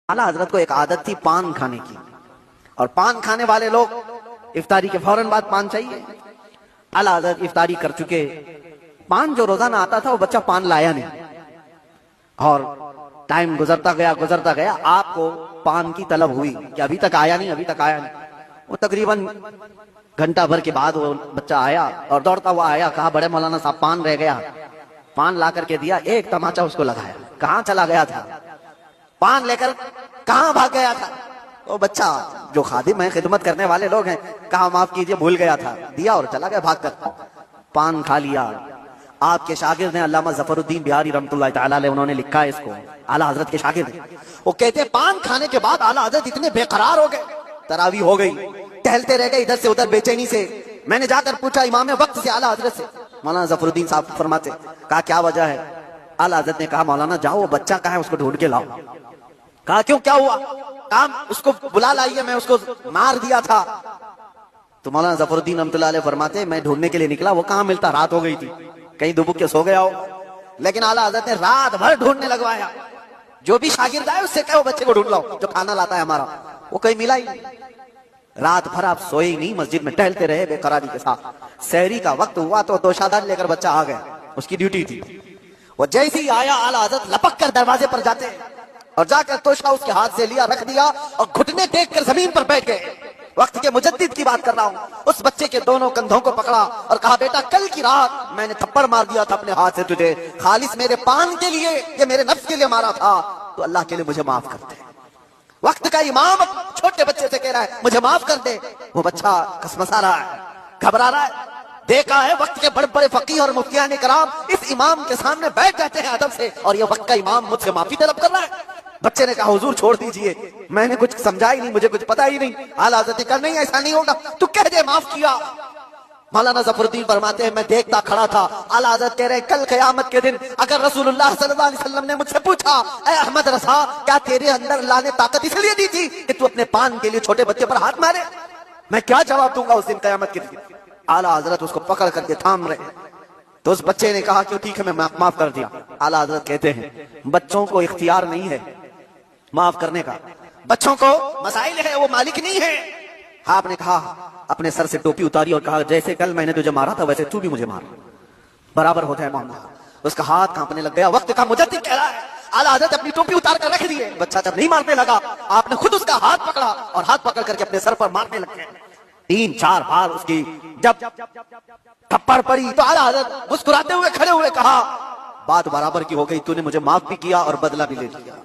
आला हजरत को एक आदत थी पान खाने की, और पान खाने वाले लोग इफ्तारी के फौरन बाद पान चाहिए। आला हजरत इफ्तारी कर चुके, पान जो रोजाना आता था वो बच्चा पान लाया नहीं, और टाइम गुजरता गया, आपको पान की तलब हुई कि अभी तक आया नहीं। वो तकरीबन घंटा भर के बाद वो बच्चा आया और दौड़ता हुआ आया, कहा बड़े मौलाना साहब पान रह गया। पान ला करके दिया, एक तमाचा उसको लगाया, कहां चला गया था, पान लेकर कहां भाग गया था। वो बच्चा जो खादिम है, खिदमत करने वाले लोग हैं, कहा माफ कीजिए भूल गया था, दिया और चला गया भाग कर, पान खा लिया। आपके शागिर्द ने अल्लामा जफरुद्दीन बिहारी रहमतुल्लाह तआला अलैह, उन्होंने लिखा है इसको, आला हजरत के शागिर्द, वो कहते हैं पान खाने के बाद आला हजरत इतने बेकरार हो गए, तरावी हो गई, टहलते रह गए इधर से उधर बेचैनी से। मैंने जाकर पूछा इमाम वक्त से, आला हजरत से, मौलाना जफरुद्दीन साहब फरमाते, कहा क्या वजह है। आला हजरत ने कहा मौलाना जाओ वो बच्चा कहाँ है उसको ढूंढ के लाओ। कहा क्यों, क्या हुआ। काम उसको बुला लाइए, मैं उसको मार दिया था। तो मौलाना जफरुद्दीन रहमतुल्लाह अलैह फरमाते, मैं ढूंढने के लिए निकला, वो कहाँ मिलता, रात हो गई थी, कहीं दुबुक के सो गया हो। लेकिन आला हजरत ने रात भर ढूंढने लगवाया, जो भी शागिर्द आए उससे कहो बच्चे को ढूंढ लाओ जो खाना लाता है हमारा, वो कहीं मिला ही नहीं। रात भर आप सोए ही नहीं, मस्जिद में टहलते रहे बेकरारी के साथ। सहरी का वक्त हुआ तो दोशादार लेकर बच्चा आ गया, उसकी ड्यूटी थी। वो जैसे ही आया आला हजरत लपक कर दरवाजे पर जाते और जाकर तोशा उसके हाथ से लिया, रख दिया और घुटने टेक कर जमीन पर बैठ गए। वक्त के मुजद्दिद की बात कर रहा हूं। उस बच्चे के दोनों कंधों को पकड़ा और कहा बेटा कल की रात मैंने थप्पड़ मार दिया था अपने हाथ से तुझे, खालिस मेरे पान के लिए, ये मेरे नफ्स के लिए मारा था, तो अल्लाह के लिए मुझे माफ कर दे। वक्त का इमाम छोटे बच्चे से कह रहा है मुझे माफ कर दे। वो बच्चा कसमसा रहा है, घबरा रहा है। देखा है वक्त के बड़े बड़े फकीह और मुफ्तियान कराम इस इमाम के सामने बैठ जाते हैं अदब से, और ये वक्त का इमाम मुझसे माफी तलब कर रहा है। बच्चे ने कहा हुजूर छोड़ दीजिए, मैंने कुछ समझा ही नहीं, मुझे कुछ पता ही नहीं। आला हज़रत ने कहा नहीं ऐसा नहीं होगा, तू कह दे माफ किया। मौलाना जफरुद्दीन फरमाते हैं मैं देखता खड़ा था, आला हज़रत कह रहे कल क़यामत के दिन अगर रसूलुल्लाह सल्लल्लाहु अलैहि वसल्लम ने मुझसे पूछा ऐ अहमद रसा क्या तेरे अंदर अल्लाह ने ताकत इसलिए दी थी कि तू अपने पान के लिए छोटे बच्चे पर हाथ मारे, मैं क्या जवाब दूंगा उस दिन क़यामत के दिन। आला हज़रत उसको पकड़ करके थाम रहे, तो उस बच्चे ने कहा कि ठीक है मैं माफ कर दिया। आला हज़रत कहते हैं बच्चों को इख्तियार नहीं है माफ करने का, बच्चों को मसाइल है, वो मालिक नहीं है। आपने कहा अपने सर से टोपी उतारी और कहा जैसे कल मैंने तुझे मारा था वैसे तू भी मुझे मार, बराबर होता है मामला। उसका हाथ कांपने लग गया। वक्त का मुजद्दिद कह रहा है, आला हज़रत अपनी टोपी उतार कर रख दिए। बच्चा जब नहीं मारने लगा आपने खुद उसका हाथ पकड़ा और हाथ पकड़ करके अपने सर पर मारने लग गए। 3-4 बार उसकी जब थप्पड़ पड़ी तो आला हज़रत मुस्कुराते हुए खड़े हुए कहा बात बराबर की हो गई, तूने मुझे माफ भी किया और बदला भी ले लिया।